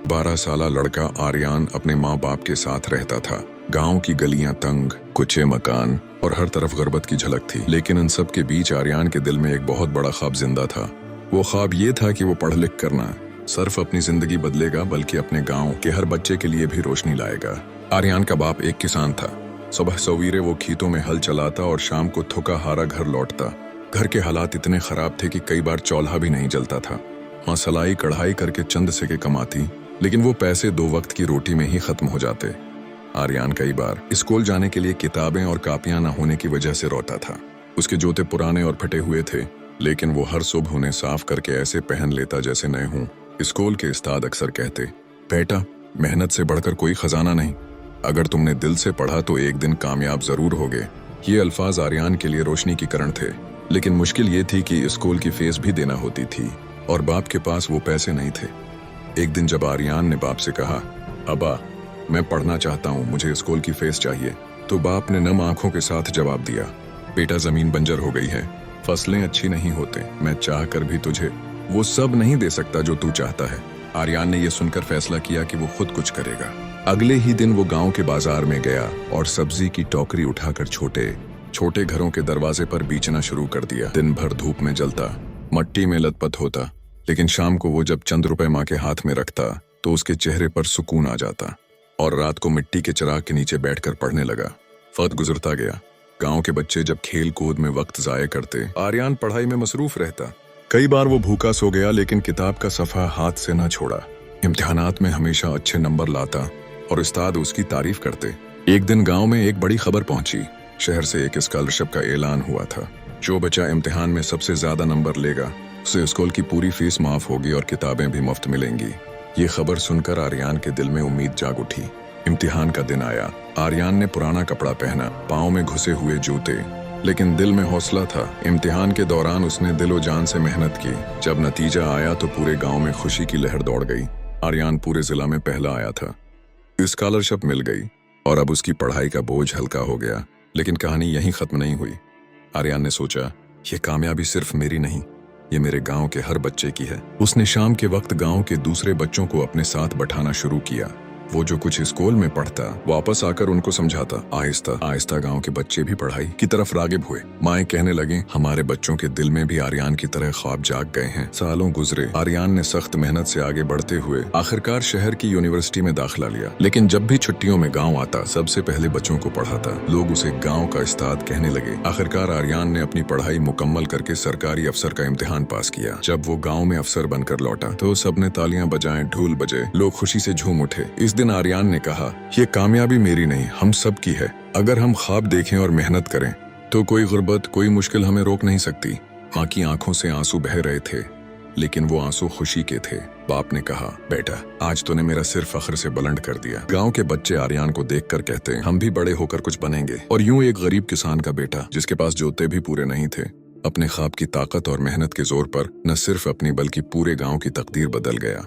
12 साला लड़का आर्यान अपने माँ बाप के साथ रहता था। गांव की गलियां तंग, कुचे मकान और हर तरफ गुर्बत की झलक थी। लेकिन इन सब के बीच आर्यान के दिल में एक बहुत बड़ा ख्वाब जिंदा था। वो ख्वाब ये था कि वो पढ़ लिख कर ना सिर्फ अपनी जिंदगी बदलेगा बल्कि अपने गांव के हर बच्चे के लिए भी रोशनी लाएगा। आर्यान का बाप एक किसान था। सुबह सवेरे वो खेतों में हल चलाता और शाम को थका हारा घर लौटता। घर के हालात इतने खराब थे कि कई बार चौल्हा भी नहीं जलता था। माँ सलाई कढ़ाई करके चंद सिक्के कमाती, लेकिन वो पैसे 2 वक्त की रोटी में ही खत्म हो जाते। आर्यान कई बार स्कूल जाने के लिए किताबें और कापियां न होने की वजह से रोता था। उसके जूते पुराने और फटे हुए थे, लेकिन वो हर सुबह उन्हें साफ करके ऐसे पहन लेता जैसे नए हों। स्कूल के उस्ताद अक्सर कहते, बेटा, मेहनत से बढ़कर कोई खजाना नहीं। अगर तुमने दिल से पढ़ा तो एक दिन कामयाब जरूर होगे। ये अल्फाज आर्यान के लिए रोशनी की किरण थे। लेकिन मुश्किल ये थी कि स्कूल की फीस भी देना होती थी और बाप के पास वो पैसे नहीं थे। एक दिन जब आर्यान ने बाप से कहा, अब्बा, मैं पढ़ना चाहता हूँ, मुझे स्कूल की फीस चाहिए, तो बाप ने नम आंखों के साथ जवाब दिया, बेटा, जमीन बंजर हो गई है, फसलें अच्छी नहीं होते, मैं चाह कर भी तुझे वो सब नहीं दे सकता जो तू चाहता है। आर्यान ने यह सुनकर फैसला किया कि वो खुद कुछ करेगा। अगले ही दिन वो गांव के बाजार में गया और सब्जी की टोकरी उठाकर छोटे छोटे घरों के दरवाजे पर बेचना शुरू कर दिया। दिन भर धूप में जलता, मट्टी में लथपथ होता, लेकिन शाम को वो जब चंद रुपए माँ के हाथ में रखता तो उसके चेहरे पर सुकून आ जाता और रात को मिट्टी के चिराग के नीचे बैठकर पढ़ने लगा। वक्त गुजरता गया। गांव के बच्चे जब खेल कूद में वक्त जाया करते, आर्यान पढ़ाई में मसरूफ रहता। कई बार वो भूखा सो गया, लेकिन किताब का सफ़ा हाथ से न छोड़ा। इम्तिहानात में हमेशा अच्छे नंबर लाता और उस्ताद उसकी तारीफ करते। एक दिन गांव में एक बड़ी खबर पहुंची। शहर से एक स्कॉलरशिप का ऐलान हुआ था। जो बच्चा इम्तिहान में सबसे ज्यादा नंबर लेगा उसे स्कूल की पूरी फीस माफ होगी और किताबें भी मुफ्त मिलेंगी। ये खबर सुनकर आर्यान के दिल में उम्मीद जाग उठी। इम्तिहान का दिन आया। आर्यान ने पुराना कपड़ा पहना, पाँव में घुसे हुए जूते, लेकिन दिल में हौसला था। इम्तिहान के दौरान उसने दिलो जान से मेहनत की। जब नतीजा आया तो पूरे गांव में खुशी की लहर दौड़ गई। आर्यान पूरे जिला में पहला आया था। स्कॉलरशिप मिल गई और अब उसकी पढ़ाई का बोझ हल्का हो गया। लेकिन कहानी यहीं खत्म नहीं हुई। आर्यान ने सोचा, ये कामयाबी सिर्फ मेरी नहीं, ये मेरे गांव के हर बच्चे की है। उसने शाम के वक्त गांव के दूसरे बच्चों को अपने साथ बैठाना शुरू किया। वो जो कुछ स्कूल में पढ़ता वापस आकर उनको समझाता। आहिस्ता आहिस्ता गांव के बच्चे भी पढ़ाई की तरफ रागिब हुए। माएं कहने लगी, हमारे बच्चों के दिल में भी आर्यान की तरह ख्वाब जाग गए हैं। सालों गुजरे। आर्यान ने सख्त मेहनत से आगे बढ़ते हुए आखिरकार शहर की यूनिवर्सिटी में दाखिला लिया। लेकिन जब भी छुट्टियों में गाँव आता, सबसे पहले बच्चों को पढ़ाता। लोग उसे गाँव का उस्ताद कहने लगे। आखिरकार आर्यान ने अपनी पढ़ाई मुकम्मल करके सरकारी अफसर का इम्तिहान पास किया। जब वो गाँव में अफसर बनकर लौटा तो सबने तालियां बजाएं, ढोल बजे, लोग खुशी से झूम उठे। इस दिन आर्यान ने कहा, ये कामयाबी मेरी नहीं, हम सब की है। अगर हम ख्वाब देखें और मेहनत करें तो कोई गुर्बत, कोई मुश्किल हमें रोक नहीं सकती। माँ की आंखों से आंसू बह रहे थे, लेकिन वो आंसू खुशी के थे। बाप ने कहा, बेटा, आज तूने मेरा सिर फख्र से बुलंद कर दिया। गांव के बच्चे आर्यान को देखकर कहते, हम भी बड़े होकर कुछ बनेंगे। और यूं एक गरीब किसान का बेटा, जिसके पास जूते भी पूरे नहीं थे, अपने ख्वाब की ताकत और मेहनत के जोर पर न सिर्फ अपनी बल्कि पूरे गांव की तकदीर बदल गया।